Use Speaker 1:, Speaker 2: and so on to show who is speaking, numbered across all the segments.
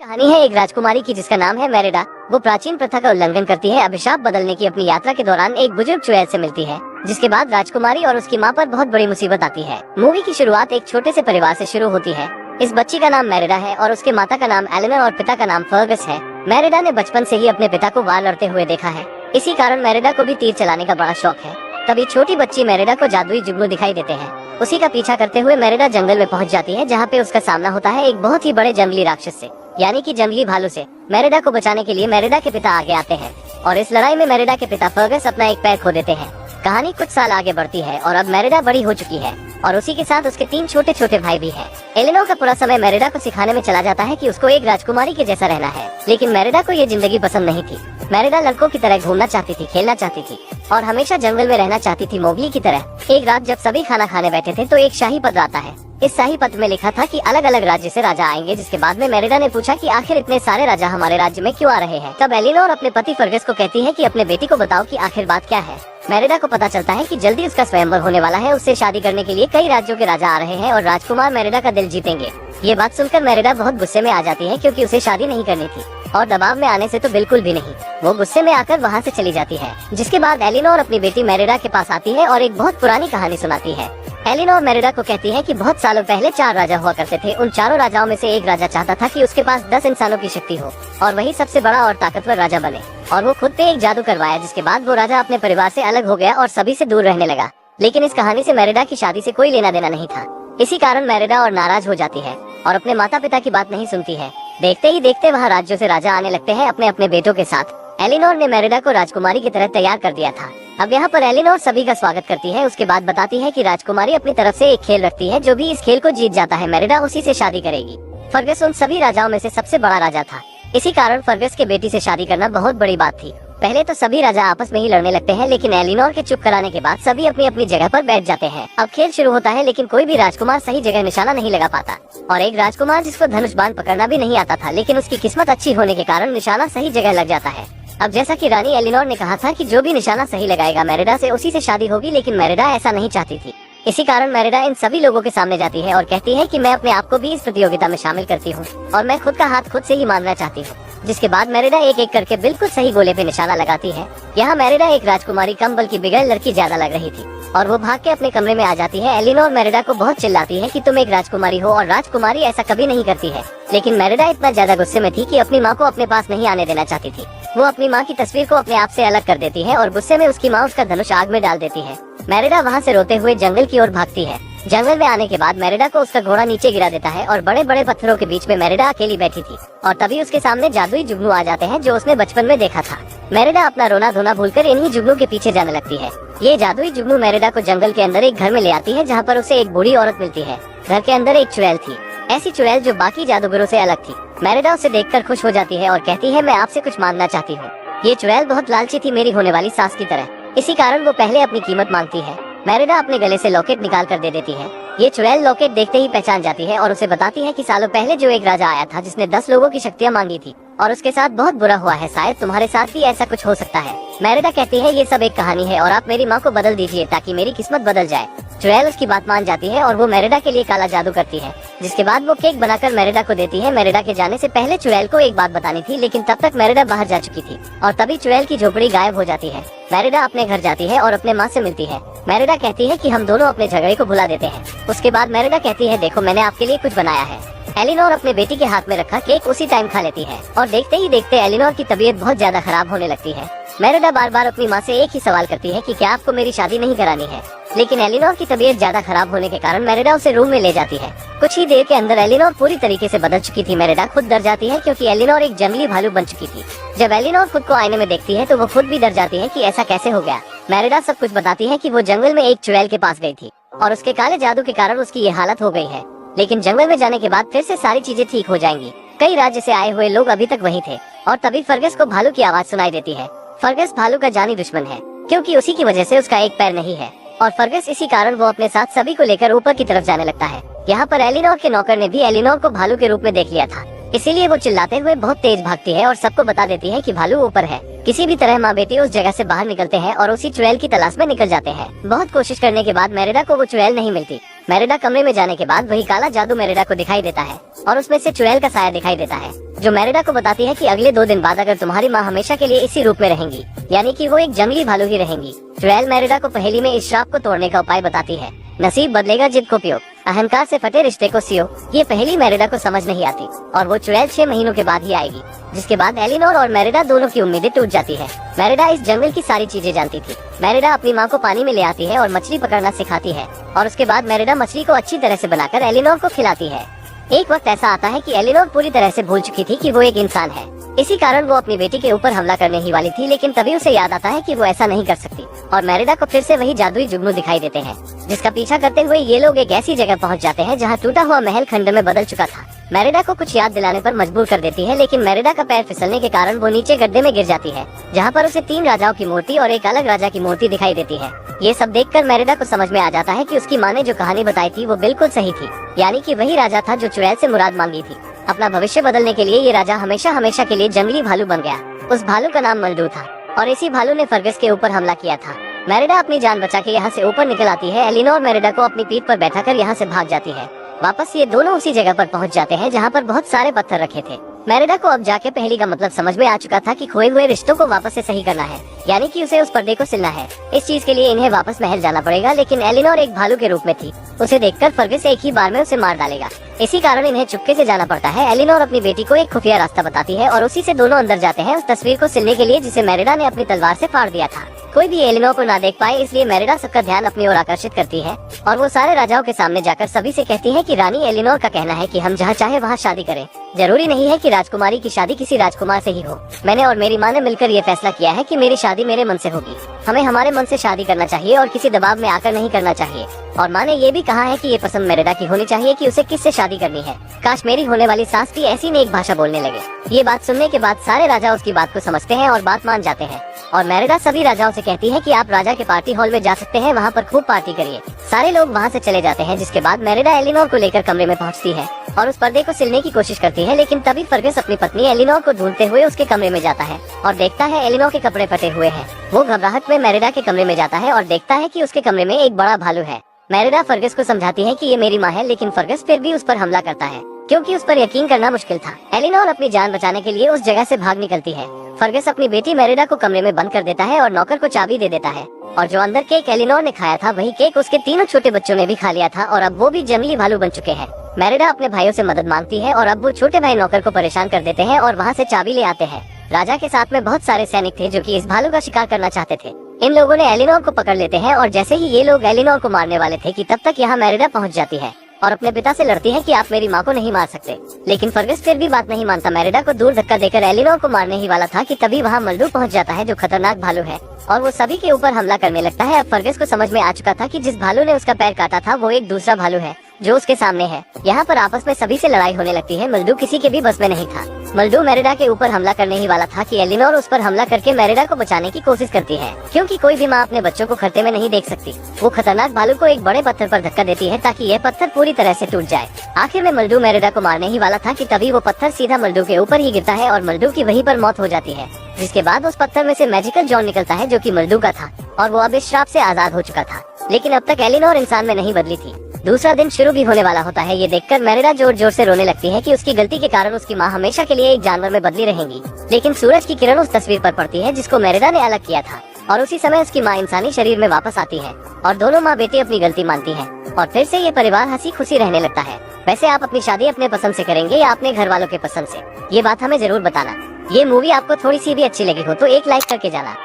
Speaker 1: कहानी है एक राजकुमारी की जिसका नाम है मेरिडा। वो प्राचीन प्रथा का उल्लंघन करती है। अभिशाप बदलने की अपनी यात्रा के दौरान एक बुजुर्ग चुड़ैल से मिलती है, जिसके बाद राजकुमारी और उसकी माँ पर बहुत बड़ी मुसीबत आती है। मूवी की शुरुआत एक छोटे से परिवार से शुरू होती है। इस बच्ची का नाम मेरिडा है और उसके माता का नाम एलेनर और पिता का नाम फर्गस है। मेरिडा ने बचपन से ही अपने पिता को वार लड़ते हुए देखा है, इसी कारण मेरिडा को भी तीर चलाने का बड़ा शौक है। तभी छोटी बच्ची मेरिडा को जादुई जुगनू दिखाई देते हैं। उसी का पीछा करते हुए मेरिडा जंगल में पहुंच जाती है, जहाँ पे उसका सामना होता है एक बहुत ही बड़े जंगली राक्षस से, यानी कि जंगली भालू से। मेरिडा को बचाने के लिए मेरिडा के पिता आगे आते हैं और इस लड़ाई में मेरिडा के पिता फर्गस अपना एक पैर खो देते हैं। कहानी कुछ साल आगे बढ़ती है और अब मेरिडा बड़ी हो चुकी है और उसी के साथ उसके 3 छोटे छोटे भाई भी हैं। एलेनोर का पूरा समय मेरिडा को सिखाने में चला जाता है कि उसको एक राजकुमारी के जैसा रहना है, लेकिन मेरिडा को ये जिंदगी पसंद नहीं थी। मेरिडा लड़कों की तरह घूमना चाहती थी, खेलना चाहती थी और हमेशा जंगल में रहना चाहती थी, मोगली की तरह। एक रात जब सभी खाना खाने बैठे थे तो एक शाही पत्र आता है। इस शाही पत्र में लिखा था कि अलग अलग राज्य से राजा आएंगे, जिसके बाद में मेरिडा ने पूछा कि आखिर इतने सारे राजा हमारे राज्य में क्यों आ रहे हैं। तब एलेनोर अपने पति फर्गस को कहती है कि अपने बेटी को बताओ कि आखिर बात क्या है। मेरिडा को पता चलता है कि जल्दी उसका स्वयंवर होने वाला है, उससे शादी करने के लिए कई राज्यों के राजा आ रहे हैं और राजकुमार मेरिडा का दिल जीतेंगे। ये बात सुनकर मेरिडा बहुत गुस्से में आ जाती है, क्योंकि उसे शादी नहीं करनी थी और दबाव में आने से तो बिल्कुल भी नहीं। वो गुस्से में आकर वहाँ से चली जाती है, जिसके बाद एलेनोर अपनी बेटी मेरिडा के पास आती है और एक बहुत पुरानी कहानी सुनाती है। एलेनोर मेरिडा को कहती है कि बहुत सालों पहले 4 राजा हुआ करते थे। उन चारों राजाओं में से एक राजा चाहता था कि उसके पास 10 इंसानों की शक्ति हो और वही सबसे बड़ा और ताकतवर राजा बने, और वो खुद पे एक जादू करवाया, जिसके बाद वो राजा अपने परिवार से अलग हो गया और सभी से दूर रहने लगा। लेकिन इस कहानी से मेरिडा की शादी से कोई लेना देना नहीं था, इसी कारण मेरिडा और नाराज हो जाती है और अपने माता पिता की बात नहीं सुनती है। देखते ही देखते वहाँ राज्यों से राजा आने लगते हैं अपने अपने बेटों के साथ। एलेनोर ने मेरिडा को राजकुमारी की तरह तैयार कर दिया था। अब यहाँ पर एलेनोर सभी का स्वागत करती है। उसके बाद बताती है कि राजकुमारी अपनी तरफ से एक खेल रखती है, जो भी इस खेल को जीत जाता है मेरिडा उसी से शादी करेगी। फर्गस उन सभी राजाओं में से सबसे बड़ा राजा था, इसी कारण फर्गस के बेटी से शादी करना बहुत बड़ी बात थी। पहले तो सभी राजा आपस में ही लड़ने लगते हैं, लेकिन एलेनोर के चुप कराने के बाद सभी अपनी अपनी जगह पर बैठ जाते हैं। अब खेल शुरू होता है, लेकिन कोई भी राजकुमार सही जगह निशाना नहीं लगा पाता और एक राजकुमार जिसको धनुष बाण पकड़ना भी नहीं आता था, लेकिन उसकी किस्मत अच्छी होने के कारण निशाना सही जगह लग जाता है। अब जैसा कि रानी एलेनोर ने कहा था कि जो भी निशाना सही लगाएगा मेरिडा से उसी से शादी होगी, लेकिन मेरिडा ऐसा नहीं चाहती थी। इसी कारण मेरिडा इन सभी लोगों के सामने जाती है और कहती है कि मैं अपने आप को भी इस प्रतियोगिता में शामिल करती हूँ और मैं खुद का हाथ खुद से ही मारना चाहती हूँ। जिसके बाद मेरिडा एक एक करके बिल्कुल सही गोले पे निशाना लगाती है। यहाँ मेरिडा एक राजकुमारी कम बल्कि बिगड़ लड़की ज्यादा लग रही थी और वो भाग के अपने कमरे में आ जाती है। एलेनोर मेरिडा को बहुत चिल्लाती है कि तुम एक राजकुमारी हो और राजकुमारी ऐसा कभी नहीं करती है, लेकिन मेरिडा इतना ज्यादा गुस्से में थी कि अपनी माँ को अपने पास नहीं आने देना चाहती थी। वो अपनी माँ की तस्वीर को अपने आप से अलग कर देती है और गुस्से में उसकी माँ उसका धनुष आग में डाल देती है। मेरिडा वहाँ से रोते हुए जंगल की ओर भागती है। जंगल में आने के बाद मेरिडा को उसका घोड़ा नीचे गिरा देता है और बड़े बड़े पत्थरों के बीच में मेरिडा अकेली बैठी थी और तभी उसके सामने जादुई जुगनू आ जाते हैं, जो उसने बचपन में देखा था। मेरिडा अपना रोना धोना भूलकर इन्हीं जुगनू के पीछे जाने लगती है। ये जादुई जुगनू मेरिडा को जंगल के अंदर एक घर में ले आती है, जहाँ पर उसे एक बूढ़ी औरत मिलती है। घर के अंदर एक चुड़ैल थी, ऐसी चुड़ैल जो बाकी जादूगरों से अलग थी। मेरिडा उसे देखकर खुश हो जाती है और कहती है मैं आपसे कुछ मांगना चाहती हूँ। ये चुड़ैल बहुत लालची थी, मेरी होने वाली सास की तरह, इसी कारण वो पहले अपनी कीमत मांगती है। मेरिडा अपने गले से लॉकेट निकाल कर दे देती है। ये चुड़ैल लॉकेट देखते ही पहचान जाती है और उसे बताती है कि सालों पहले जो एक राजा आया था जिसने 10 लोगों की शक्तियाँ मांगी थी और उसके साथ बहुत बुरा हुआ है, शायद तुम्हारे साथ भी ऐसा कुछ हो सकता है। मेरिडा कहती है ये सब एक कहानी है और आप मेरी माँ को बदल दीजिए ताकि मेरी किस्मत बदल जाए। चुड़ैल उसकी बात मान जाती है और वो मेरिडा के लिए काला जादू करती है, जिसके बाद वो केक बनाकर मेरिडा को देती है। मेरिडा के जाने से पहले चुड़ैल को एक बात बतानी थी, लेकिन तब तक मेरिडा बाहर जा चुकी थी और तभी चुड़ैल की झोपड़ी गायब हो जाती है। मेरिडा अपने घर जाती है और अपने माँ से मिलती है। मेरिडा कहती है कि हम दोनों अपने झगड़े को भुला देते हैं। उसके बाद मेरिडा कहती है देखो मैंने आपके लिए कुछ बनाया है। एलेनोर अपने बेटी के हाथ में रखा केक उसी टाइम खा लेती है और देखते ही देखते एलेनोर की तबीयत बहुत ज्यादा खराब होने लगती है। मेरिडा बार बार अपनी माँ से एक ही सवाल करती है कि क्या आपको मेरी शादी नहीं करानी है, लेकिन एलेनोर की तबीयत ज्यादा खराब होने के कारण मेरिडा उसे रूम में ले जाती है। कुछ ही देर के अंदर एलेनोर पूरी तरीके से बदल चुकी थी। मेरिडा खुद डर जाती है क्योंकि एलेनोर एक जंगली भालू बन चुकी थी। जब एलेनोर खुद को आईने में देखती है तो वो खुद भी डर जाती है कि ऐसा कैसे हो गया। मेरिडा सब कुछ बताती है कि वो जंगल में एक चुड़ैल के पास गई थी और उसके काले जादू के कारण उसकी ये हालत हो गई है, लेकिन जंगल में जाने के बाद फिर से सारी चीजें ठीक हो जाएंगी। कई राज्य से आए हुए लोग अभी तक वहीं थे और तभी फर्गस को भालू की आवाज सुनाई देती है। फर्गस भालू का जानी दुश्मन है, क्योंकि उसी की वजह से उसका एक पैर नहीं है और फर्गस इसी कारण वो अपने साथ सभी को लेकर ऊपर की तरफ जाने लगता है। यहाँ पर एलेनोर के नौकर ने भी एलेनोर को भालू के रूप में देख लिया था, इसीलिए वो चिल्लाते हुए बहुत तेज भागती है और सबको बता देती है कि भालू ऊपर है। किसी भी तरह माँ बेटी उस जगह से बाहर निकलते हैं और उसी चुड़ैल की तलाश में निकल जाते हैं। बहुत कोशिश करने के बाद मेरिडा को वो चुड़ैल नहीं मिलती। मेरिडा कमरे में जाने के बाद वही काला जादू मेरिडा को दिखाई देता है और उसमें से चुड़ैल का साया दिखाई देता है, जो मेरिडा को बताती है कि अगले 2 दिन बाद अगर तुम्हारी माँ हमेशा के लिए इसी रूप में रहेंगी, यानी कि वो एक जंगली भालू ही रहेंगी। चुड़ैल मेरिडा को पहेली में इस श्राप को तोड़ने का उपाय बताती है। नसीब बदलेगा जिद को पियो, अहंकार से फटे रिश्ते को सियो। ये पहेली मेरिडा को समझ नहीं आती और वो चुड़ैल 6 महीनों के बाद ही आएगी, जिसके बाद एलिनोर और मेरिडा दोनों की उम्मीदें टूट जाती है। मेरिडा इस जंगल की सारी चीजें जानती थी। मेरिडा अपनी माँ को पानी में ले आती है और मछली पकड़ना सिखाती है और उसके बाद मेरिडा मछली को अच्छी तरह से बनाकर एलिनोर को खिलाती है। एक वक्त ऐसा आता है कि एलिनोर पूरी तरह से भूल चुकी थी कि वो एक इंसान है। इसी कारण वो अपनी बेटी के ऊपर हमला करने ही वाली थी, लेकिन तभी उसे याद आता है कि वो ऐसा नहीं कर सकती और मेरिडा को फिर से वही जादुई जुगनू दिखाई देते हैं, जिसका पीछा करते हुए ये लोग एक ऐसी जगह पहुंच जाते हैं जहां टूटा हुआ महल खंड में बदल चुका था। मेरिडा को कुछ याद दिलाने पर मजबूर कर देती है, लेकिन मेरिडा का पैर फिसलने के कारण वो नीचे गड्ढे में गिर जाती है, जहाँ पर उसे 3 राजाओं की मूर्ति और एक अलग राजा की मूर्ति दिखाई देती है। ये सब देखकर मेरिडा को समझ में आ जाता है कि उसकी माँ ने जो कहानी बताई थी वो बिल्कुल सही थी, यानी कि वही राजा था जो चुड़ैल से मुराद मांगी थी। अपना भविष्य बदलने के लिए ये राजा हमेशा हमेशा के लिए जंगली भालू बन गया। उस भालू का नाम मल्डू था और इसी भालू ने फर्गस के ऊपर हमला किया था। मेरिडा अपनी जान बचा के यहाँ से ऊपर निकल आती है। एलिनोर मेरिडा को अपनी पीठ पर बैठाकर यहाँ से भाग जाती है। वापस ये दोनों उसी जगह पर पहुँच जाते हैं जहाँ पर बहुत सारे पत्थर रखे थे। मेरिडा को अब जाके पहेली का मतलब समझ में आ चुका था कि खोए हुए रिश्तों को वापस से सही करना है, यानी कि उसे उस पर्दे को सिलना है। इस चीज के लिए इन्हें वापस महल जाना पड़ेगा, लेकिन एलिनोर एक भालू के रूप में थी। उसे देखकर फर्गस एक ही बार में उसे मार डालेगा। इसी कारण इन्हें चुपके से जाना पड़ता है। एलिनोर अपनी बेटी को एक खुफिया रास्ता बताती है और उसी से दोनों अंदर जाते हैं उस तस्वीर को सिलने के लिए जिसे मेरिडा ने अपनी तलवार से फाड़ दिया था। कोई भी एलिनोर को ना देख पाए, इसलिए मेरिडा सबका ध्यान अपनी ओर आकर्षित करती है और वो सारे राजाओं के सामने जाकर सभी से कहती है कि रानी एलिनोर का कहना है कि हम जहाँ चाहे वहाँ शादी करें। जरूरी नहीं है कि राजकुमारी की शादी किसी राजकुमार से ही हो। मैंने और मेरी माँ ने मिलकर ये फैसला किया है कि मेरी शादी मेरे मन से होगी। हमें हमारे मन से शादी करना चाहिए और किसी दबाव में आकर नहीं करना चाहिए। और माँ ने ये भी कहा है कि ये पसंद मेरिडा की होनी चाहिए कि उसे किससे शादी करनी है। काश मेरी होने वाली सास भी ऐसी नेक भाषा बोलने लगे। ये बात सुनने के बाद सारे राजा उसकी बात को समझते हैं और बात मान जाते हैं और मेरिडा सभी राजाओं से कहती है कि आप राजा के पार्टी हॉल में जा सकते हैं, वहाँ पर खूब पार्टी करिए। सारे लोग वहाँ से चले जाते हैं, जिसके बाद मेरिडा एलिनोर को लेकर कमरे में पहुँचती है और उस पर्दे को सिलने की कोशिश करती है, लेकिन तभी फर्गस अपनी पत्नी एलिनोर को ढूंढते हुए उसके कमरे में जाता है और देखता है एलिनोर के कपड़े फटे हुए हैं। वो घबराहट में मेरिडा के कमरे में जाता है और देखता है कि उसके कमरे में एक बड़ा भालू है। मेरिडा फर्गस को समझाती है कि ये मेरी माँ है, लेकिन फर्गस फिर भी उस पर हमला करता है क्योंकि उस पर यकीन करना मुश्किल था। एलिनोर अपनी जान बचाने के लिए उस जगह से भाग निकलती है। फर्गस अपनी बेटी मेरिडा को कमरे में बंद कर देता है और नौकर को चाबी दे देता है और जो अंदर केक एलिनोर ने खाया था वही केक उसके 3 छोटे बच्चों ने भी खा लिया था और अब वो भी जंगली भालू बन चुके हैं। मेरिडा अपने भाइयों से मदद मांगती है और अब वो छोटे भाई नौकर को परेशान कर देते हैं और वहाँ से चाबी ले आते हैं। राजा के साथ में बहुत सारे सैनिक थे जो कि इस भालू का शिकार करना चाहते थे। इन लोगों ने एलिनोर को पकड़ लेते हैं और जैसे ही ये लोग एलिनोर को मारने वाले थे कि तब तक यहाँ मेरिडा पहुँच जाती है और अपने पिता से लड़ती है कि आप मेरी माँ को नहीं मार सकते, लेकिन फर्गस फिर भी बात नहीं मानता। मेरिडा को दूर धक्का देकर एलिनोर को मारने ही वाला था कि तभी वहाँ मल्डू पहुँच जाता है जो खतरनाक भालू है और वो सभी के ऊपर हमला करने लगता है। अब फर्गस को समझ में आ चुका था कि जिस भालू ने उसका पैर काटा था वो एक दूसरा भालू है जो उसके सामने है। यहाँ पर आपस में सभी से लड़ाई होने लगती है। मल्डू किसी के भी बस में नहीं था। मल्डू मेरिडा के ऊपर हमला करने ही वाला था कि एलिनोर उस पर हमला करके मेरिडा को बचाने की कोशिश करती है, क्योंकि कोई भी माँ अपने बच्चों को खतरे में नहीं देख सकती। वो खतरनाक भालू को एक बड़े पत्थर पर धक्का देती है ताकि यह पत्थर पूरी तरह से टूट जाए। आखिर में मल्डू मेरिडा को मारने ही वाला था कि तभी वो पत्थर सीधा मल्डू के ऊपर ही गिरता है और मल्डू की वहीं पर मौत हो जाती है, जिसके बाद उस पत्थर में से मैजिकल जॉन निकलता है जो कि मल्डू का था और वो अब इस श्राप से आजाद हो चुका था। लेकिन अब तक एलिनोर इंसान में नहीं बदली थी। दूसरा दिन शुरू भी होने वाला होता है। ये देखकर मेरिडा जोर जोर से रोने लगती है कि उसकी गलती के कारण उसकी माँ हमेशा के लिए एक जानवर में बदली रहेंगी। लेकिन सूरज की किरण उस तस्वीर पर पड़ती है जिसको मेरिडा ने अलग किया था और उसी समय उसकी माँ इंसानी शरीर में वापस आती है और दोनों माँ बेटी अपनी गलती मानती हैं और फिर से ये परिवार हंसी खुशी रहने लगता है। वैसे आप अपनी शादी अपने पसंद से करेंगे या अपने घर वालों के पसंद से, ये बात हमें जरूर बताना। ये मूवी आपको थोड़ी सी भी अच्छी लगी हो तो एक लाइक करके जाना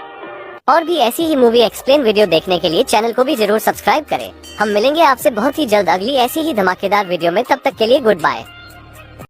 Speaker 1: और भी ऐसी ही मूवी एक्सप्लेन वीडियो देखने के लिए चैनल को भी जरूर सब्सक्राइब करें। हम मिलेंगे आपसे बहुत ही जल्द अगली ऐसी ही धमाकेदार वीडियो में। तब तक के लिए गुड बाय।